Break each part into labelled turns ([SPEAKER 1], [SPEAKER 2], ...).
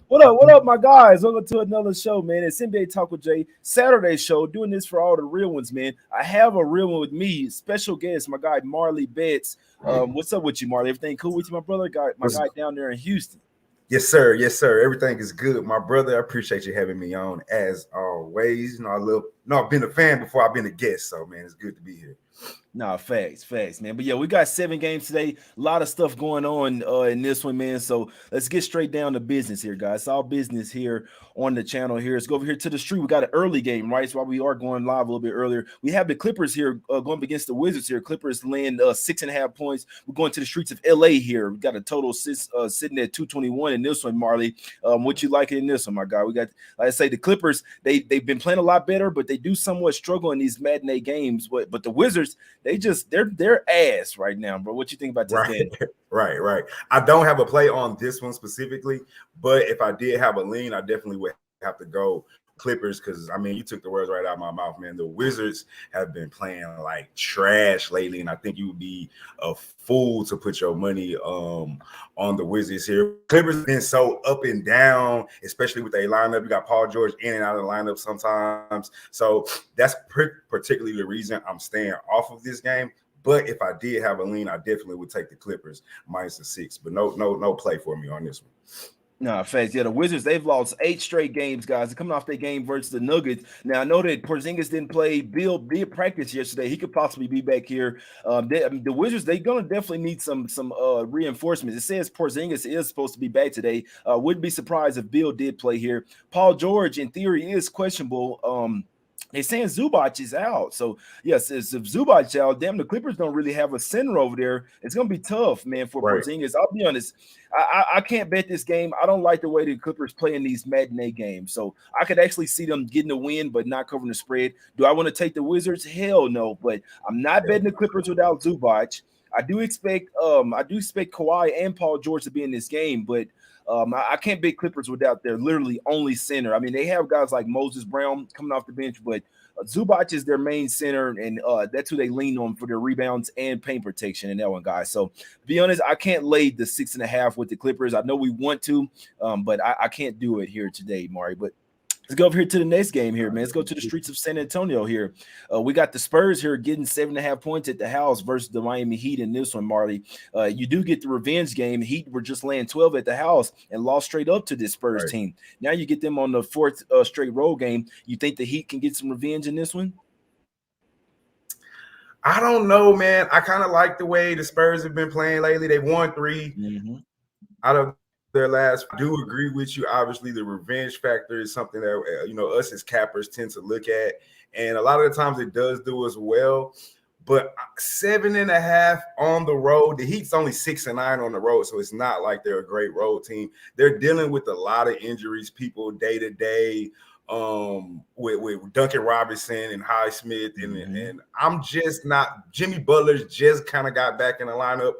[SPEAKER 1] What up, my guys? Welcome to another show, man. It's NBA Talk with Jay, Saturday show, doing this for all the real ones, man. I have a real one with me, special guest, my guy Marley Betts. What's up with you, Marley? Everything cool with you, my brother? My
[SPEAKER 2] What's,
[SPEAKER 1] guy down there in Houston.
[SPEAKER 2] yes, sir. Yes, sir. Everything is good, my brother. I appreciate you having me on as always. I've been a fan before I've been a guest, so man, it's good to be here.
[SPEAKER 1] Nah, facts, man. But yeah, we got 7 games today. A lot of stuff going on in this one, man. So let's get straight down to business here, guys. It's all business here on the channel here. Let's go over here to the street. We got an early game, right? So while we are going live a little bit earlier, we have the Clippers here going up against the Wizards here. Clippers laying 6.5 points. We're going to the streets of LA here. We got a total sitting at 221 in this one, Marley. What you like in this one, my guy? We got, like I say, the Clippers, they've been playing a lot better, but they do somewhat struggle in these matinee games. But the Wizards, they're ass right now, bro. What you think about this game?
[SPEAKER 2] Right. I don't have a play on this one specifically, but if I did have a lean, I definitely would have to go Clippers because I mean you took the words right out of my mouth, man. The Wizards have been playing like trash lately, and I think you would be a fool to put your money on the Wizards here. Clippers have been so up and down, especially with their lineup. You got Paul George in and out of the lineup sometimes, so that's particularly the reason I'm staying off of this game. But if I did have a lean, I definitely would take the Clippers minus the 6. But no play for me on this one.
[SPEAKER 1] Nah, facts. Yeah, the Wizards, they've lost 8 straight games, guys. They're coming off their game versus the Nuggets. Now, I know that Porzingis didn't play. Bill did practice yesterday. He could possibly be back here. The Wizards, they're going to definitely need some reinforcements. It says Porzingis is supposed to be back today. Wouldn't be surprised if Bill did play here. Paul George, in theory, is questionable. They're saying Zubac is out. So, yes, if Zubac out, damn, the Clippers don't really have a center over there. It's going to be tough, man, for Porzingis. I'll be honest. I can't bet this game. I don't like the way the Clippers play in these matinee games. So, I could actually see them getting a win but not covering the spread. Do I want to take the Wizards? Hell no. But I'm not betting the Clippers without Zubac. I do expect Kawhi and Paul George to be in this game, but I can't bet Clippers without their literally only center. I mean, they have guys like Moses Brown coming off the bench, but Zubac is their main center, and that's who they lean on for their rebounds and paint protection in that one, guys. So, to be honest, I can't lay the 6.5 with the Clippers. I know we want to, but I can't do it here today, Mari. But let's go over here to the next game here, man. Let's go to the streets of San Antonio here. We got the Spurs here getting 7.5 points at the house versus the Miami Heat in this one, Marley. You do get the revenge game. Heat were just laying 12 at the house and lost straight up to this Spurs team. Now you get them on the 4th straight road game. You think the Heat can get some revenge in this one?
[SPEAKER 2] I don't know, man. I kind of like the way the Spurs have been playing lately. They won 3 out of their last. I do agree with you. Obviously, the revenge factor is something that us as cappers tend to look at, and a lot of the times it does do as well. But 7.5 on the road. The Heat's only 6-9 on the road, so it's not like they're a great road team. They're dealing with a lot of injuries, people day to day. With Duncan Robinson and Highsmith, and I'm just not. Jimmy Butler's just kind of got back in the lineup.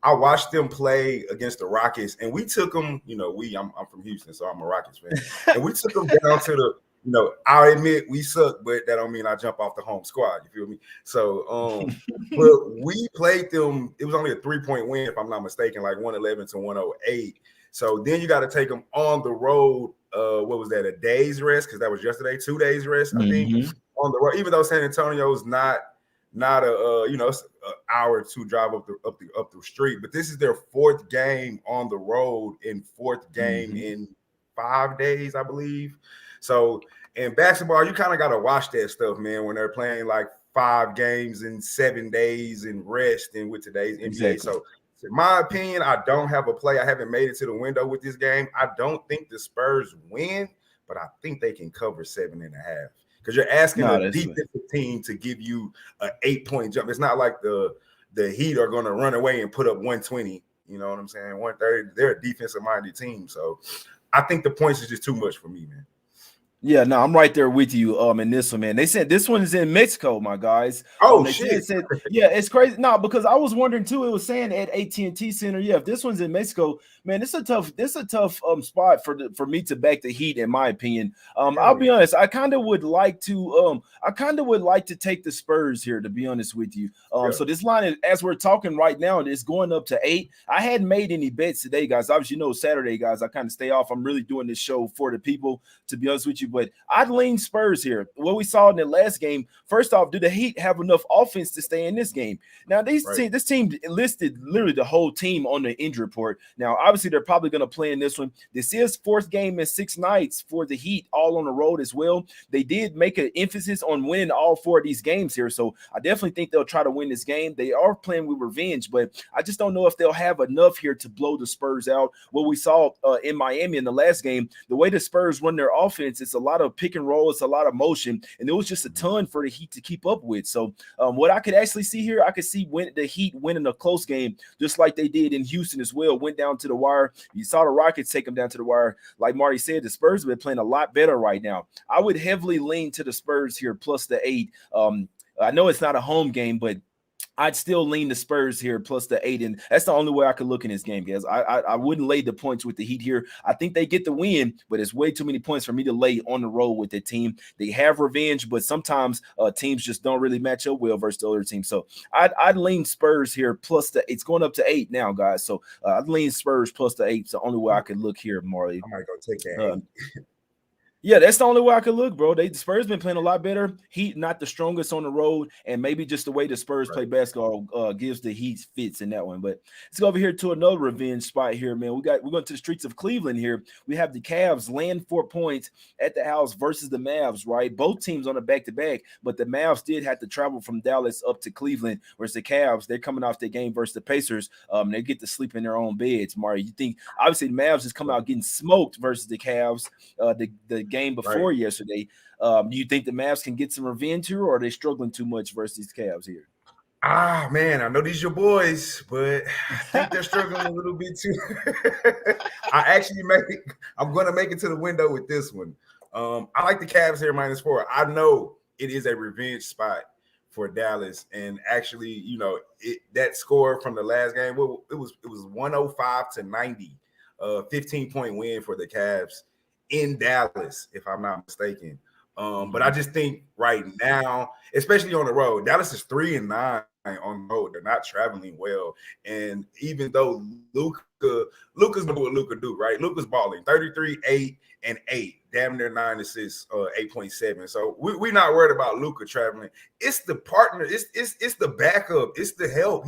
[SPEAKER 2] I watched them play against the Rockets, and we took them. I'm from Houston, so I'm a Rockets fan, and we took them down to the. I'll admit we suck, but that don't mean I jump off the home squad. You feel me? So, but we played them. It was only a 3-point win, if I'm not mistaken, like 111 to 108. So then you got to take them on the road. What was that? A day's rest, because that was yesterday. 2 days rest, I think, on the road. Even though San Antonio's not a it's an hour or 2 drive up the street, but this is their 4th game on the road and 4th game in 5 days, I believe. So in basketball, you kind of got to watch that stuff, man, when they're playing like 5 games in 7 days and rest, and with today's NBA. Exactly. So in my opinion, I don't have a play. I haven't made it to the window with this game. I don't think the Spurs win, but I think they can cover 7.5. Because you're asking a defensive team to give you an 8-point jump. It's not like the Heat are going to run away and put up 120. You know what I'm saying? 130. They're a defensive-minded team. So I think the points is just too much for me, man.
[SPEAKER 1] Yeah, no, I'm right there with you. In this one, man. They said this one is in Mexico, my guys.
[SPEAKER 2] Oh
[SPEAKER 1] They
[SPEAKER 2] shit!
[SPEAKER 1] said, yeah, it's crazy. No, because I was wondering too. It was saying at AT&T Center. Yeah, if this one's in Mexico, man, this a tough spot for me to back the Heat, in my opinion. I'll
[SPEAKER 2] Hell
[SPEAKER 1] be
[SPEAKER 2] yeah!
[SPEAKER 1] honest. I kind of would like to take the Spurs here, to be honest with you.
[SPEAKER 2] Yeah,
[SPEAKER 1] So this line is, as we're talking right now, it's going up to 8. I hadn't made any bets today, guys. Obviously, Saturday, guys, I kind of stay off. I'm really doing this show for the people, to be honest with you. But I'd lean Spurs here. What we saw in the last game, first off, do the Heat have enough offense to stay in this game? Now, this team listed literally the whole team on the injury report. Now, obviously, they're probably going to play in this one. This is 4th game in 6 nights for the Heat, all on the road as well. They did make an emphasis on winning all 4 of these games here, so I definitely think they'll try to win this game. They are playing with revenge, but I just don't know if they'll have enough here to blow the Spurs out. What we saw in Miami in the last game, the way the Spurs run their offense, it's a lot of pick and roll, it's a lot of motion, and it was just a ton for the Heat to keep up with. So what I could actually see here, I could see the Heat winning a close game, just like they did in Houston as well. Went down to the wire. You saw the Rockets take them down to the wire. Like Marty said, the Spurs have been playing a lot better right now. I would heavily lean to the Spurs here plus the 8. I know it's not a home game, but I'd still lean the Spurs here plus the 8, and that's the only way I could look in this game, guys. I wouldn't lay the points with the Heat here. I think they get the win, but it's way too many points for me to lay on the road with the team. They have revenge, but sometimes teams just don't really match up well versus the other team. So I'd lean Spurs here plus the. It's going up to 8 now, guys. So I'd lean Spurs plus the 8. It's the only way I could look here, Marley.
[SPEAKER 2] I might go take that.
[SPEAKER 1] Yeah, that's the only way I could look, bro. The Spurs been playing a lot better. Heat not the strongest on the road, and maybe just the way the Spurs play basketball gives the Heat fits in that one. But let's go over here to another revenge spot here, man. We're going to the streets of Cleveland here. We have the Cavs laying 4 points at the house versus the Mavs, right? Both teams on a back-to-back, but the Mavs did have to travel from Dallas up to Cleveland, whereas the Cavs, they're coming off their game versus the Pacers. They get to sleep in their own beds, Mario. You think, obviously, the Mavs just come out getting smoked versus the Cavs, the game before yesterday. Do you think the Mavs can get some revenge here, or are they struggling too much versus these Cavs here?
[SPEAKER 2] Man, I know these your boys, but I think they're struggling a little bit too. I'm going to make it to the window with this one. I like the Cavs here -4. I know it is a revenge spot for Dallas, and actually, that score from the last game, it was 105-90, 15-point win for the Cavs in Dallas, if I'm not mistaken. But I just think right now, especially on the road, Dallas is 3-9 on the road. They're not traveling well. And even though Luka's gonna do what Luka do, right? Luka's balling 33, 8, and 8, damn near 9 assists, 8.7. So we're not worried about Luka traveling. It's the partner, it's the backup, it's the help.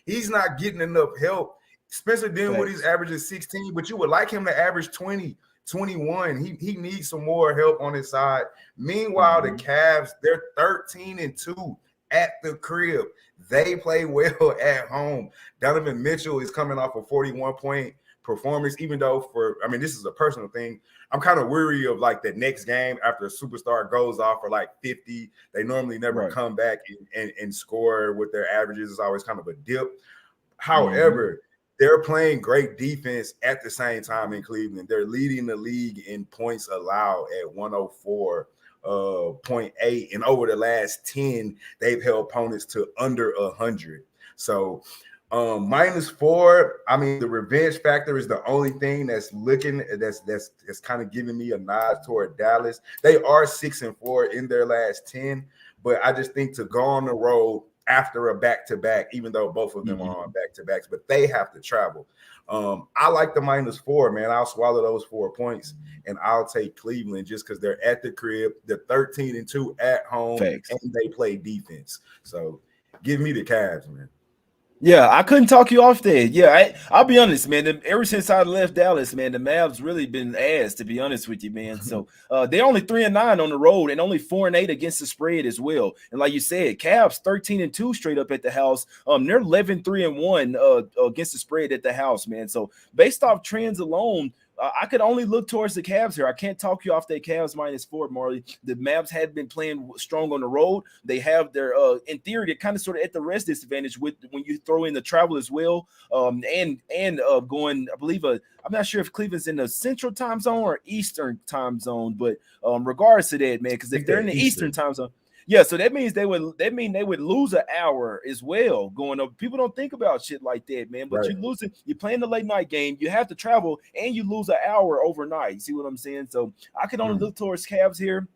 [SPEAKER 2] He's not getting enough help. Spencer Dinwiddie's averaging 16, but you would like him to average 20. 21. He needs some more help on his side. Meanwhile, the Cavs, they're 13-2 at the crib. They play well at home. Donovan Mitchell is coming off a 41-point performance, even though this is a personal thing. I'm kind of weary of like the next game after a superstar goes off for like 50. They normally never come back and score with their averages. It's always kind of a dip. However, they're playing great defense at the same time in Cleveland. They're leading the league in points allowed at 104.8. And over the last 10, they've held opponents to under 100. So -4, the revenge factor is the only thing that's kind of giving me a nod toward Dallas. They are 6-4 in their last 10, but I just think to go on the road after a back-to-back, even though both of them are on back-to-backs, but they have to travel. I like the -4, man. I'll swallow those 4 points, and I'll take Cleveland just because they're at the crib. They're 13-2 at home, and they play defense. So give me the Cavs, man.
[SPEAKER 1] Yeah, I couldn't talk you off there. Yeah, I'll be honest, man. Ever since I left Dallas, man, the Mavs really been ass, to be honest with you, man. So they're only 3-9 on the road and only 4-8 against the spread as well. And like you said, Cavs 13-2 straight up at the house. They're 11-3-1 against the spread at the house, man. So based off trends alone, I could only look towards the Cavs here. I can't talk you off that Cavs -4, Marley. The Mavs had been playing strong on the road. They have their, in theory, they're kind of sort of at the rest disadvantage with when you throw in the travel as well. And going, I believe, I'm not sure if Cleveland's in the Central time zone or Eastern time zone, but regards to that, man, because if they're in the Eastern time zone. Yeah, so that means they would lose an hour as well going up. People don't think about shit like that, man. But you lose it, you're playing the late night game, you have to travel, and you lose an hour overnight. See what I'm saying? So I can only look towards Cavs here.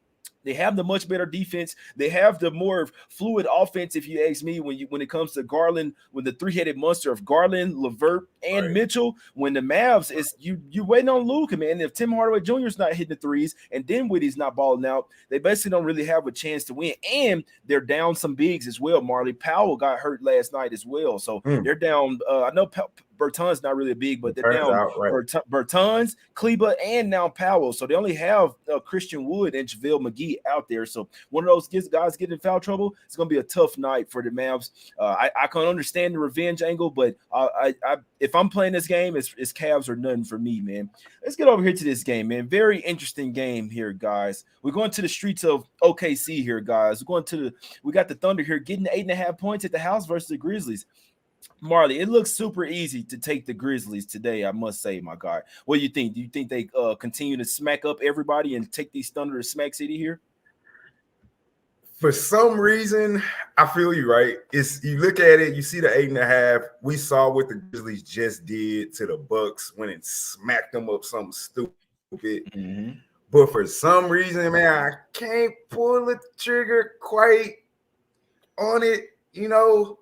[SPEAKER 1] They have the much better defense. They have the more fluid offense, if you ask me, when it comes to Garland, when the three-headed monster of Garland, LeVert, and Mitchell. When the Mavs is you waiting on Luka, man. If Tim Hardaway Jr. is not hitting the threes and Dinwiddie's not balling out, they basically don't really have a chance to win. And they're down some bigs as well. Marley Powell got hurt last night as well, so they're down. I know Bertans not really big, but they're down Bertans, Kleba, and now Powell. So they only have Christian Wood and JaVale McGee out there. So one of those guys getting in foul trouble, it's going to be a tough night for the Mavs. I can understand the revenge angle, but if I'm playing this game, it's Cavs or nothing for me, man. Let's get over here to this game, man. Very interesting game here, guys. We're going to the streets of OKC here, guys. We got the Thunder here getting 8.5 points at the house versus the Grizzlies. Marley, it looks super easy to take the Grizzlies today, I must say, my guy. What do you think? Do you think they continue to smack up everybody and take these Thunder to Smack City here?
[SPEAKER 2] For some reason, I feel you, right? You look at it, you see the 8.5. We saw what the Grizzlies just did to the Bucks when it smacked them up something stupid. But for some reason, man, I can't pull the trigger quite on it, you know.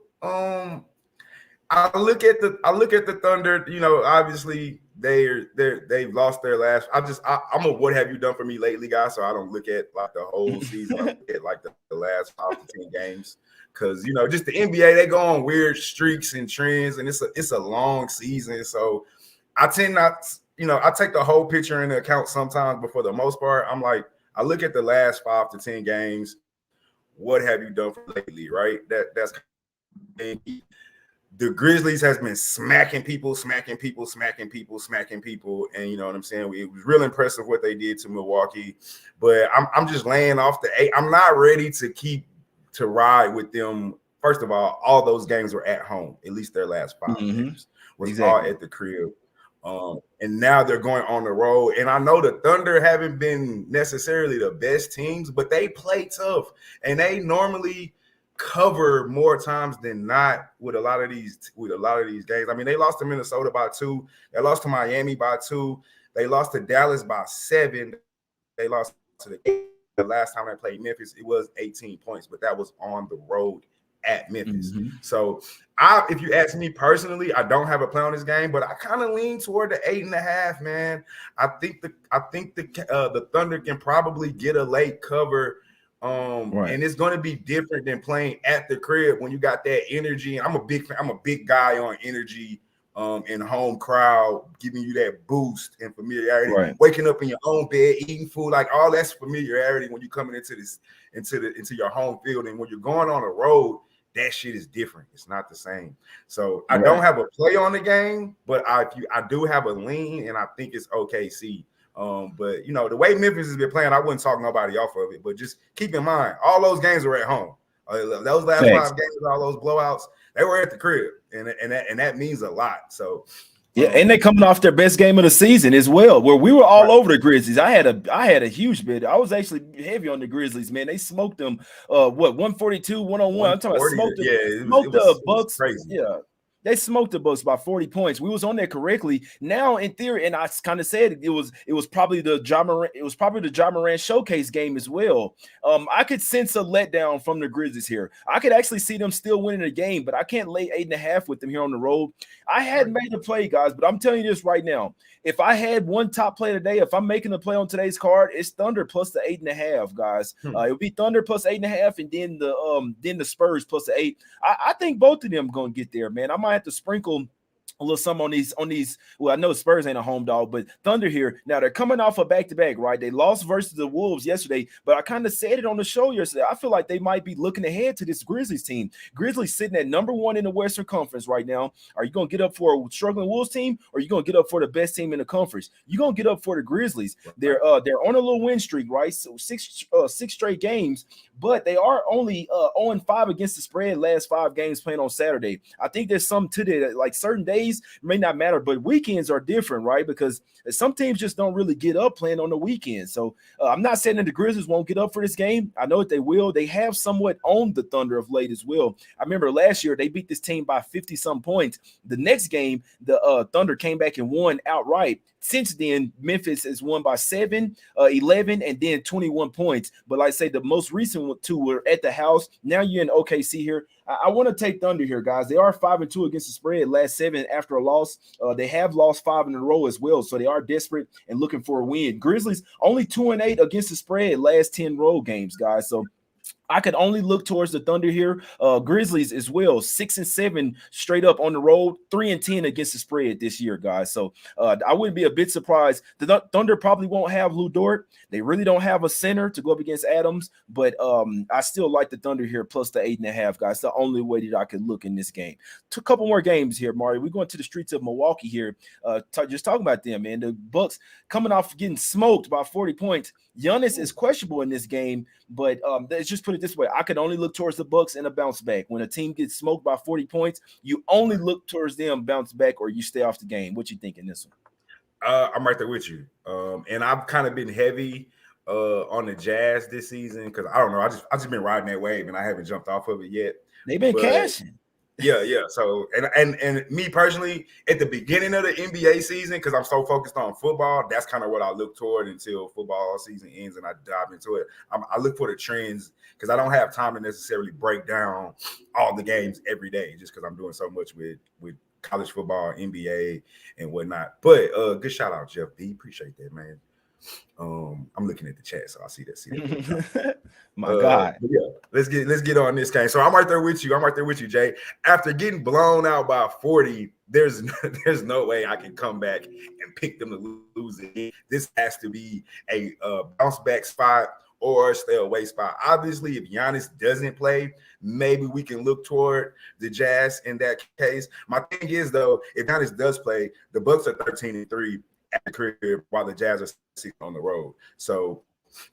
[SPEAKER 2] I look at the Thunder. You know, obviously they've lost their last. I'm a what have you done for me lately, guys? So I don't look at like the whole season. I look at like the last 5 to 10 games because you know just the NBA they go on weird streaks and trends, and it's a long season. So I tend not, you know, I take the whole picture into account sometimes, but for the most part, I'm like I look at the last 5 to 10 games. What have you done for lately? Right? That's. The Grizzlies has been smacking people, and you know what I'm saying? It was real impressive what they did to Milwaukee, but I'm just laying off the 8. I'm not ready to ride with them. First of all those games were at home. At least their last 5 games was all at the crib. And now they're going on the road. And I know the Thunder haven't been necessarily the best teams, but they play tough, and they normally cover more times than not with a lot of these games. I mean, they lost to Minnesota by 2. They lost to Miami by 2. They lost to Dallas by 7. They lost to the last time they played Memphis. It was 18 points, but that was on the road at Memphis. So if you ask me personally, I don't have a play on this game, but I kind of lean toward the 8.5, man. I think the Thunder can probably get a late cover. And it's going to be different than playing at the crib when you got that energy. I'm a big guy on energy, and home crowd giving you that boost and familiarity. Waking up in your own bed, eating food, like all that's familiarity when you're coming into your home field. And when you're going on a road, that shit is different. It's not the same. So I don't have a play on the game, but I do have a lean, and I think it's OKC. But you know, the way Memphis has been playing, I wouldn't talk nobody off of it. But just keep in mind, all those games were at home. Those last 5 games, all those blowouts, they were at the crib, and that means a lot. So
[SPEAKER 1] yeah, and they coming off their best game of the season as well, where we were all over the Grizzlies. I had a huge bid. I was actually heavy on the Grizzlies, man. They smoked them 142, 101. I'm talking about smoked the Bucks. Crazy. Yeah. They smoked the Bucks by 40 points. We was on there correctly. Now, in theory, and I kind of said it was probably the Ja Morant showcase game as well. I could sense a letdown from the Grizzlies here. I could actually see them still winning the game, but I can't lay 8.5 with them here on the road. I hadn't made the play, guys, but I'm telling you this right now. If I had one top play today, if I'm making a play on today's card, it's Thunder plus the 8.5, guys. It would be Thunder plus 8.5, and then the Spurs plus the 8. I think both of them gonna get there, man. I might have to sprinkle a little something on these. Well, I know Spurs ain't a home dog, but Thunder here. Now they're coming off a back-to-back, right? They lost versus the Wolves yesterday, but I kind of said it on the show yesterday. I feel like they might be looking ahead to this Grizzlies team. Grizzlies sitting at #1 in the Western Conference right now. Are you going to get up for a struggling Wolves team, or are you going to get up for the best team in the conference? You're going to get up for the Grizzlies. They're on a little win streak, right? So six straight games, but they are only 0-5 against the spread last 5 games playing on Saturday. I think there's something to that. Like certain days may not matter, but weekends are different, right? Because some teams just don't really get up playing on the weekend. So I'm not saying that the Grizzlies won't get up for this game. I know that they will. They have somewhat owned the Thunder of late as well. I remember last year they beat this team by 50-some points. The next game, the Thunder came back and won outright. Since then, Memphis has won by 7, 11, and then 21 points. But like I say, the most recent 2 were at the house. Now you're in OKC here. I want to take Thunder here, guys. They are 5-2 against the spread last 7 after a loss. They have lost 5 in a row as well, so they are desperate and looking for a win. Grizzlies only 2-8 against the spread last 10 road games, guys. So I could only look towards the Thunder here. Grizzlies as well, 6-7 straight up on the road, 3-10 against the spread this year, guys. So I wouldn't be a bit surprised. The Thunder probably won't have Lou Dort. They really don't have a center to go up against Adams, but I still like the Thunder here plus the 8.5, guys. The only way that I could look in this game. A couple more games here, Mario. We're going to the streets of Milwaukee here. Just talking about them, man. The Bucks coming off getting smoked by 40 points. Giannis is questionable in this game, but let's just put it this way. I could only look towards the Bucks in a bounce back. When a team gets smoked by 40 points, you only look towards them bounce back or you stay off the game. What you think in this one?
[SPEAKER 2] I'm right there with you. And I've kind of been heavy on the Jazz this season because I don't know. I just been riding that wave and I haven't jumped off of it yet.
[SPEAKER 1] They've been cashing.
[SPEAKER 2] Yeah. So and me personally, at the beginning of the NBA season, because I'm so focused on football, that's kind of what I look toward until football season ends and I dive into it. I look for the trends because I don't have time to necessarily break down all the games every day just because I'm doing so much with college football, NBA, and whatnot. But good shout out, Jeff B. Appreciate that, man. I'm looking at the chat, so I see that.
[SPEAKER 1] My God.
[SPEAKER 2] Yeah, let's get on this game. So I'm right there with you, Jay. After getting blown out by 40, there's no way I can come back and pick them to lose it. This has to be a bounce back spot or a stay away spot. Obviously, if Giannis doesn't play, maybe we can look toward the Jazz in that case. My thing is, though, if Giannis does play, the Bucks are 13-3 at the crib while the Jazz are 6 on the road. So,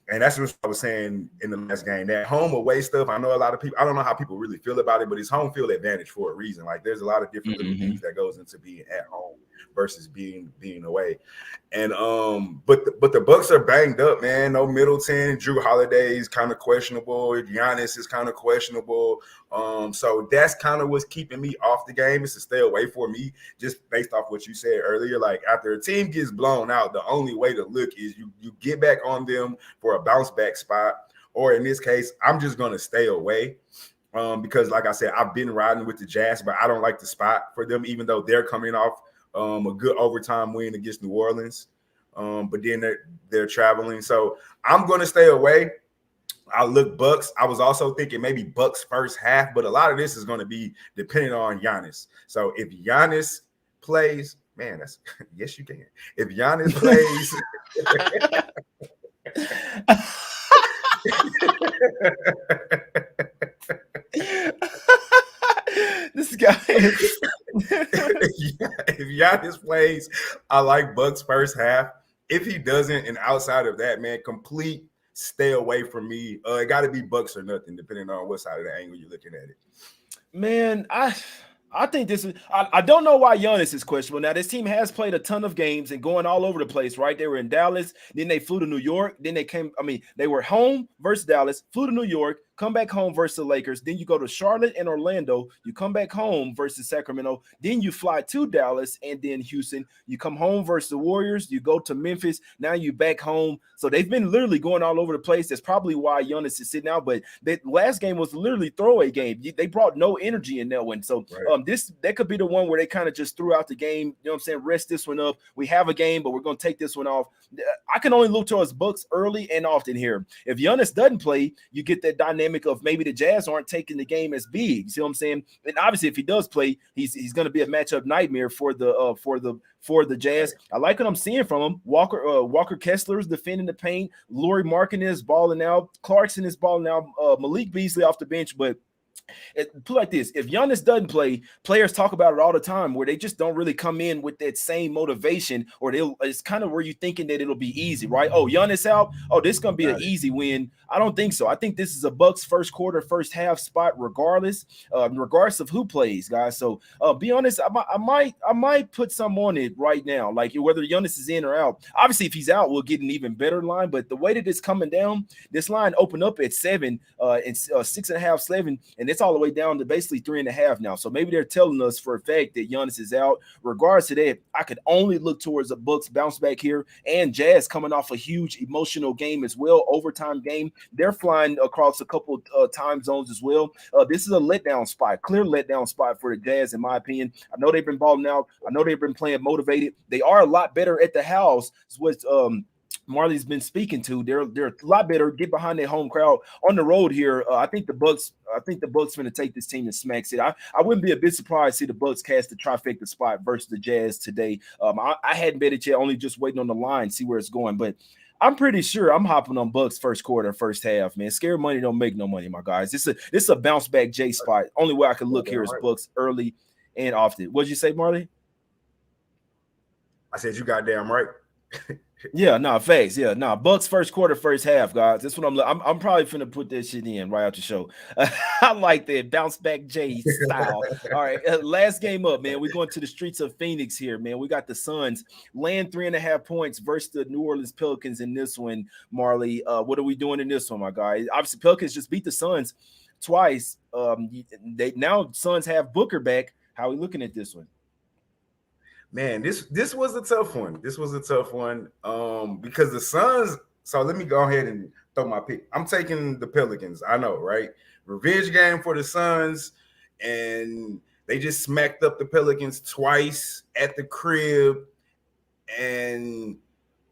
[SPEAKER 2] and that's what I was saying in the last game. That home away stuff, I know a lot of people, I don't know how people really feel about it, but it's home field advantage for a reason. Like there's a lot of different little things that goes into being at home versus being away. And but the Bucks are banged up, man. No Middleton, Drew Holiday is kind of questionable. Giannis is kind of questionable. So that's kind of what's keeping me off the game. It's to stay away for me, just based off what you said earlier. Like after a team gets blown out, the only way to look is you get back on them for a bounce back spot, or in this case, I'm just gonna stay away. Because like I said, I've been riding with the Jazz, but I don't like the spot for them, even though they're coming off a good overtime win against New Orleans. But then they're traveling. So I'm going to stay away. I look Bucks. I was also thinking maybe Bucks first half, but a lot of this is going to be depending on Giannis. So if Giannis plays, man, that's yes, you can. If Giannis plays.
[SPEAKER 1] This guy
[SPEAKER 2] if Giannis plays, I like Bucks first half. If he doesn't, and outside of that, man, complete stay away from me. It got to be Bucks or nothing, depending on what side of the angle you're looking at it.
[SPEAKER 1] Man, I think this is I don't know why Giannis is questionable. Now, this team has played a ton of games and going all over the place, right? They were in Dallas, then they flew to New York, then they were home versus Dallas, flew to New York, come back home versus the Lakers, then you go to Charlotte and Orlando, you come back home versus Sacramento, then you fly to Dallas and then Houston, you come home versus the Warriors, you go to Memphis, now you back home. So they've been literally going all over the place. That's probably why Giannis is sitting out, but that last game was literally throwaway game. They brought no energy in that one. So that could be the one where they kind of just threw out the game, you know what I'm saying, rest this one up. We have a game, but we're going to take this one off. I can only look towards Bucks early and often here. If Giannis doesn't play, you get that dynamic dynamic of maybe the Jazz aren't taking the game as big. You see what I'm saying? And obviously, if he does play, he's going to be a matchup nightmare for the Jazz. I like what I'm seeing from him. Walker Kessler's defending the paint. Lauri Markkanen is balling out. Clarkson is balling out. Malik Beasley off the bench, but put like this: if Giannis doesn't play, players talk about it all the time, where they just don't really come in with that same motivation, or it's kind of where you're thinking that it'll be easy, right? Oh, Giannis out. Oh, this is gonna be an easy win. I don't think so. I think this is a Bucks first quarter, first half spot, regardless of who plays, guys. So, be honest, I might put some on it right now, like whether Giannis is in or out. Obviously, if he's out, we'll get an even better line. But the way that it's coming down, this line opened up at 7 and 6.5, 7, and it's all the way down to basically 3.5 now. So maybe they're telling us for a fact that Giannis is out. Regards to that, I could only look towards the Bucks bounce back here, and Jazz coming off a huge emotional game as well, overtime game. They're flying across a couple time zones as well. This is a letdown spot, clear letdown spot for the Jazz, in my opinion. I know they've been balling out. I know they've been playing motivated. They are a lot better at the house, is what Marley's been speaking to. They're a lot better. Get behind their home crowd. On the road here, I think the Bucks going to take this team and smacks it. I wouldn't be a bit surprised to see the Bucks cast the trifecta spot versus the Jazz today. I hadn't bet it yet, only just waiting on the line, see where it's going. But I'm pretty sure I'm hopping on Bucks first quarter, first half, man. Scare money don't make no money, my guys. This is a bounce back J spot. Only way I can look here is Bucks early and often. What'd you say, Marley?
[SPEAKER 2] I said you goddamn right.
[SPEAKER 1] Yeah, facts. Yeah, Bucks first quarter, first half, guys. That's what I'm probably finna put that shit in right out the show. I like that bounce back J style. All right, last game up, man. We're going to the streets of Phoenix here, man. We got the Suns laying 3.5 points versus the New Orleans Pelicans in this one. Marley, what are we doing in this one, my guy? Obviously, Pelicans just beat the Suns twice. Now Suns have Booker back. How are we looking at this one?
[SPEAKER 2] Man, this was a tough one. This was a tough one because the Suns. So let me go ahead and throw my pick. I'm taking the Pelicans. I know, right? Revenge game for the Suns, and they just smacked up the Pelicans twice at the crib. And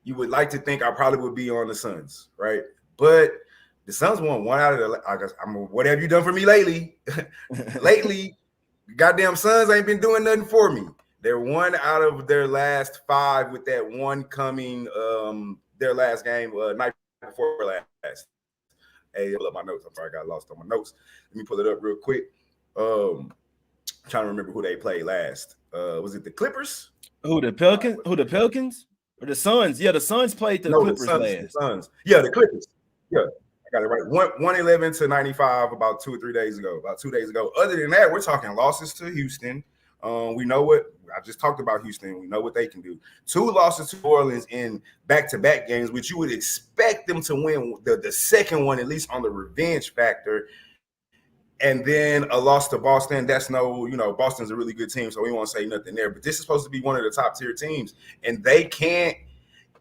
[SPEAKER 2] you would like to think I probably would be on the Suns, right? But the Suns won one out of the. I guess what have you done for me lately? Lately, goddamn Suns ain't been doing nothing for me. They're one out of their last 5 with that one coming their last game night before last. Hey, pull up my notes. I'm sorry, I got lost on my notes. Let me pull it up real quick. I'm trying to remember who they played last. Was it the Clippers?
[SPEAKER 1] Who the Pelicans? Or the Suns? Yeah, the Suns played the Clippers last.
[SPEAKER 2] The Suns. Yeah, the Clippers. Yeah, I got it right. 111 to 95 about 2 or 3 days ago. About 2 days ago. Other than that, we're talking losses to Houston. We know what I just talked about Houston. We know what they can do. 2 losses to New Orleans in back-to-back games, which you would expect them to win the second one, at least on the revenge factor. And then a loss to Boston. That's Boston's a really good team, so we won't say nothing there. But this is supposed to be one of the top-tier teams, and they can't.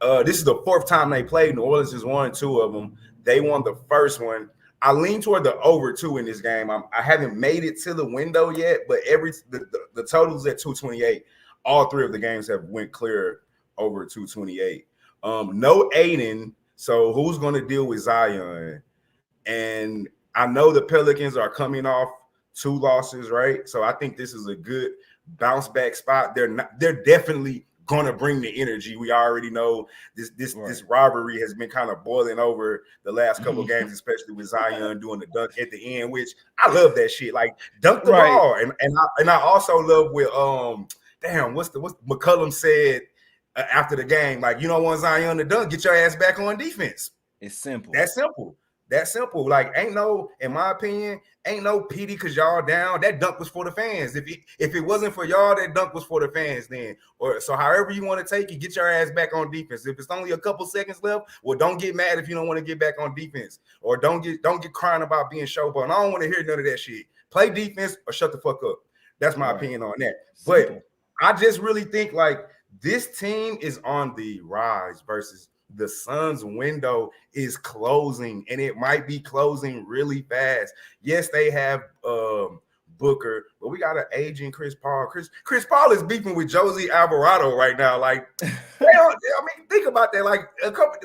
[SPEAKER 2] This is the 4th time they played. New Orleans has won 2 of them. They won the first one. I lean toward the over 2 in this game. I haven't made it to the window yet, but the total's at 228. All 3 of the games have went clear over 228. No Aiden, so who's going to deal with Zion? And I know the Pelicans are coming off 2 losses, right? So I think this is a good bounce back spot. They're definitely going to bring the energy. We already know this rivalry has been kind of boiling over the last couple of games, especially with Zion doing the dunk at the end, which I love that shit. Like dunk the ball, and I also love with what's McCollum said after the game, like you don't want Zion to dunk, get your ass back on defense.
[SPEAKER 1] It's simple.
[SPEAKER 2] That's simple. Like in my opinion, ain't no pity because y'all down. That dunk was for the fans. If it wasn't for y'all, that dunk was for the fans then. Or so however you want to take it, get your ass back on defense. If it's only a couple seconds left, well, don't get mad if you don't want to get back on defense. Or don't get crying about being showboat. I don't want to hear none of that shit. Play defense or shut the fuck up. That's my opinion on that. Simple. But I just really think like this team is on the rise versus the Suns window is closing, and it might be closing really fast. Yes, they have Booker, but we got an aging Chris Paul. Chris Paul is beefing with Josie Alvarado right now. Like, think about that. Like,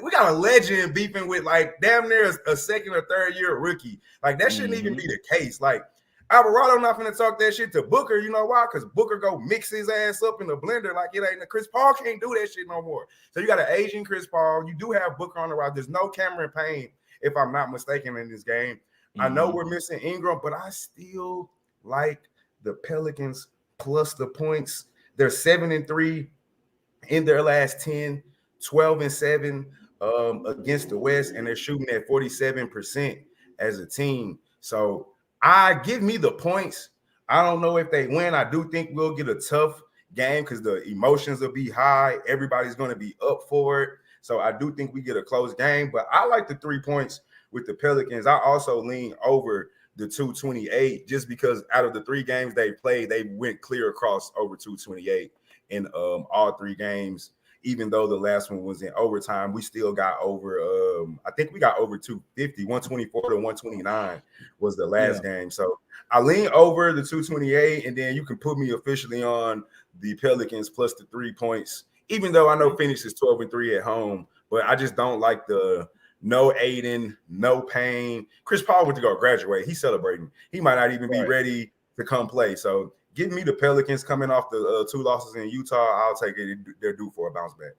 [SPEAKER 2] we got a legend beefing with like damn near a second or third year rookie. Like, that shouldn't even be the case. Like, Alvarado not gonna talk that shit to Booker. You know why? Because Booker go mix his ass up in the blender like it ain't. Chris Paul can't do that shit no more. So you got an Asian Chris Paul. You do have Booker on the route. There's no Cameron Payne, if I'm not mistaken, in this game. I know we're missing Ingram, but I still like the Pelicans plus the points. They're 7-3 in their last 10, 12-7 against the West, and they're shooting at 47% as a team. So I give me the points. I don't know if they win. I do think we'll get a tough game because the emotions will be high. Everybody's going to be up for it. So I do think we get a close game, but I like the 3 points with the Pelicans. I also lean over the 228 just because out of the 3 games they played, they went clear across over 228 in all 3 games. Even though the last one was in overtime, we still got over, I think we got over 250, 124 to 129 was the last game. So I lean over the 228, and then you can put me officially on the Pelicans plus the 3 points, even though I know Phoenix is 12-3 at home, but I just don't like the no Aiden, no Payne. Chris Paul went to go graduate. He's celebrating. He might not even be ready to come play. So give me the Pelicans coming off the 2 losses in Utah. I'll take it. They're due for a bounce back.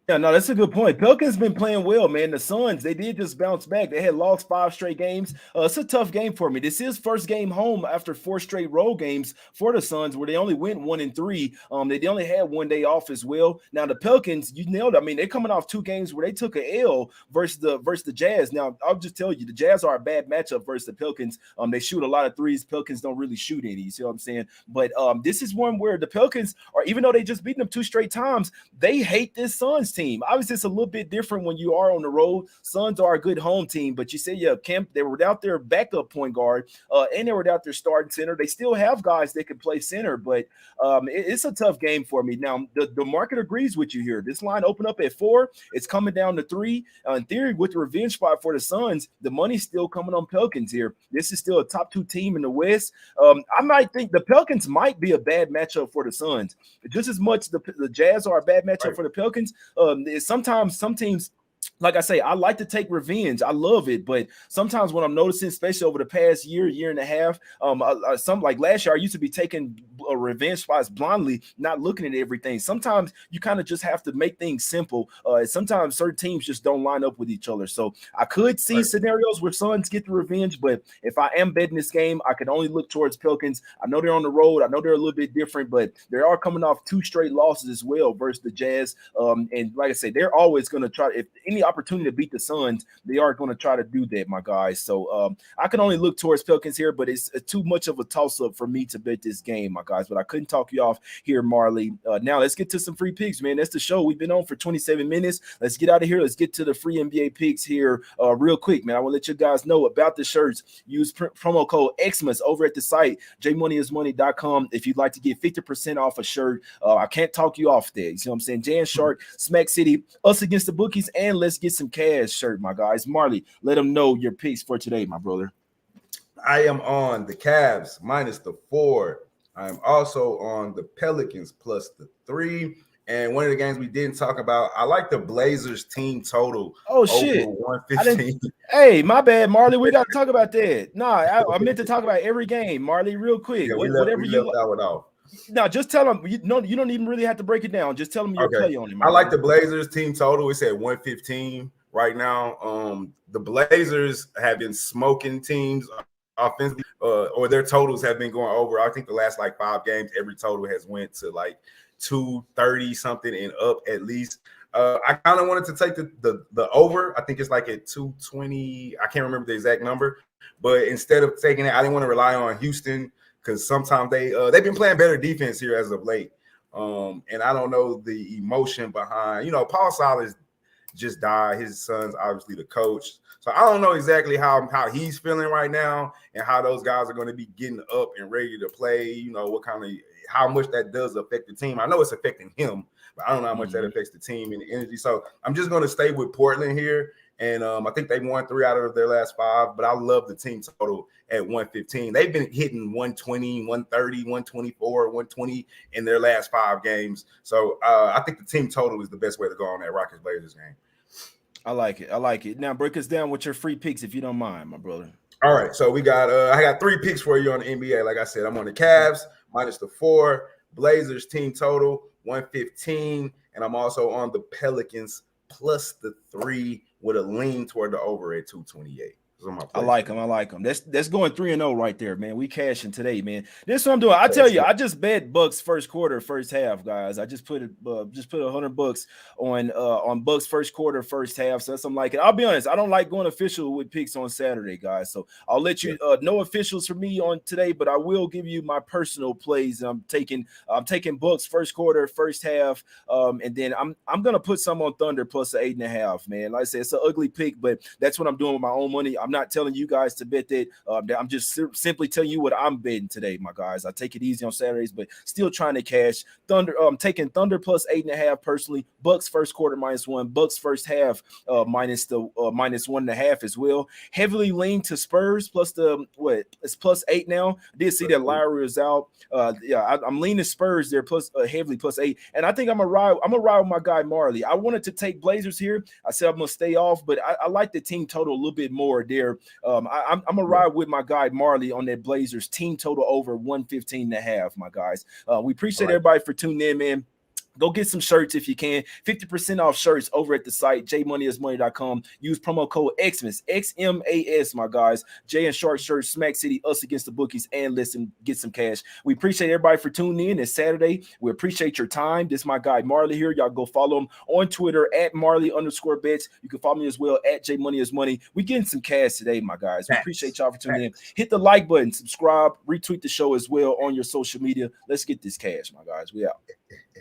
[SPEAKER 1] Yeah, no, that's a good point. Pelicans been playing well, man. The Suns, they did just bounce back. They had lost 5 straight games. It's a tough game for me. This is first game home after 4 straight road games for the Suns, where they only went 1-3. They only had 1 day off as well. Now the Pelicans, you nailed it. I mean, they're coming off 2 games where they took an L versus the Jazz. Now I'll just tell you, the Jazz are a bad matchup versus the Pelicans. They shoot a lot of threes. Pelicans don't really shoot any. You see what I'm saying? But this is one where the Pelicans are, even though they just beaten them 2 straight times, they hate this Suns team. Obviously, it's a little bit different when you are on the road. Suns are a good home team, but you say, they were without their backup point guard, and they were without their starting center. They still have guys that can play center, but it's a tough game for me. Now, the market agrees with you here. This line opened up at 4. It's coming down to 3. In theory, with the revenge spot for the Suns, the money's still coming on Pelicans here. This is still a top 2 team in the West. I might think the Pelicans might be a bad matchup for the Suns. Just as much the Jazz are a bad matchup for the Pelicans. Sometimes some teams, like I say, I like to take revenge. I love it, but sometimes when I'm noticing, especially over the past year and a half, some like last year, I used to be taking revenge spots blindly, not looking at everything. Sometimes you kind of just have to make things simple. Sometimes certain teams just don't line up with each other. So I could see scenarios where Suns get the revenge, but if I am betting this game, I can only look towards Pelicans. I know they're on the road. I know they're a little bit different, but they are coming off 2 straight losses as well versus the Jazz. And like I say, they're always going to try, if any opportunity to beat the Suns, they are going to try to do that, my guys. So I can only look towards Pelicans here, but it's too much of a toss-up for me to bet this game, my guys. But I couldn't talk you off here, Marley. Now let's get to some free picks, man. That's the show. We've been on for 27 minutes. Let's get out of here. Let's get to the free NBA picks here real quick, man. I want to let you guys know about the shirts. Use promo code Xmas over at the site, jmoneyismoney.com, if you'd like to get 50% off a shirt. I can't talk you off there. You see what I'm saying? Jan Shark, Smack City, Us Against the Bookies, and Let's Get Some Cash shirt, my guys. Marley, let them know your picks for today, my brother.
[SPEAKER 2] I am on the Cavs minus the 4. I am also on the Pelicans plus the 3. And one of the games we didn't talk about, I like the Blazers team total.
[SPEAKER 1] Oh, shit.
[SPEAKER 2] 115.
[SPEAKER 1] Hey, my bad, Marley. We got to talk about that. No, I meant to talk about every game, Marley, real quick.
[SPEAKER 2] Yeah, we left that one off.
[SPEAKER 1] No, just tell them. You don't even really have to break it down. Just tell them your play on it.
[SPEAKER 2] I like the Blazers team total. It's at 115 right now. The Blazers have been smoking teams offensively, or their totals have been going over. I think the last 5 games, every total has went to 230 something and up at least. I kind of wanted to take the over. I think it's at 220. I can't remember the exact number, but instead of taking it, I didn't want to rely on Houston because sometimes they've been playing better defense here as of late. And I don't know the emotion behind. Paul Silas just died. His son's obviously the coach. So I don't know exactly how he's feeling right now and how those guys are going to be getting up and ready to play. How much that does affect the team. I know it's affecting him, but I don't know how much that affects the team and the energy. So I'm just going to stay with Portland here And I think they won 3 out of their last 5, but I love the team total at 115. They've been hitting 120, 130, 124, 120 in their last 5 games. So I think the team total is the best way to go on that Rockets Blazers game.
[SPEAKER 1] I like it. I like it. Now break us down with your free picks if you don't mind, my brother.
[SPEAKER 2] All right, so we got I got 3 picks for you on the NBA. Like I said, I'm on the Cavs minus the 4, Blazers team total 115, and I'm also on the Pelicans plus the 3 with a lean toward the over at 228.
[SPEAKER 1] I like them. I like them. That's going 3-0 right there, man. We cashing today, man. This is what I'm doing. I tell you, I just bet Bucks first quarter, first half, guys. I just put $100 on Bucks first quarter, first half. So that's I'm like it. I'll be honest. I don't like going official with picks on Saturday, guys. So I'll let you no officials for me on today, but I will give you my personal plays. I'm taking Bucks first quarter, first half, and then I'm gonna put some on Thunder plus 8.5, man. Like I said, it's an ugly pick, but that's what I'm doing with my own money. I'm not telling you guys to bet that. I'm just simply telling you what I'm betting today, my guys. I take it easy on Saturdays, but still trying to cash. Thunder, taking Thunder plus 8.5 personally. Bucks first quarter -1. Bucks first half minus 1.5 as well. Heavily lean to Spurs plus it's plus 8 now. I did see that Lowry is out. I'm leaning Spurs there plus heavily plus 8, and I think I'm gonna ride with my guy Marley. I wanted to take Blazers here. I said I'm gonna stay off, but I like the team total a little bit more there. I'm gonna ride with my guy Marley on that Blazers team total over 115.5, my guys. We appreciate everybody for tuning in, man. Go get some shirts if you can. 50% off shirts over at the site, jmoneyismoney.com. Use promo code XMAS, XMAS, my guys. Jay and Shark shirts, Smack City, Us Against the Bookies, and listen, get some cash. We appreciate everybody for tuning in. It's Saturday. We appreciate your time. This is my guy Marley here. Y'all go follow him on Twitter at Marley_bets. You can follow me as well at jmoneyismoney. We getting some cash today, my guys. We appreciate y'all for tuning in. Hit the like button, subscribe, retweet the show as well on your social media. Let's get this cash, my guys. We out.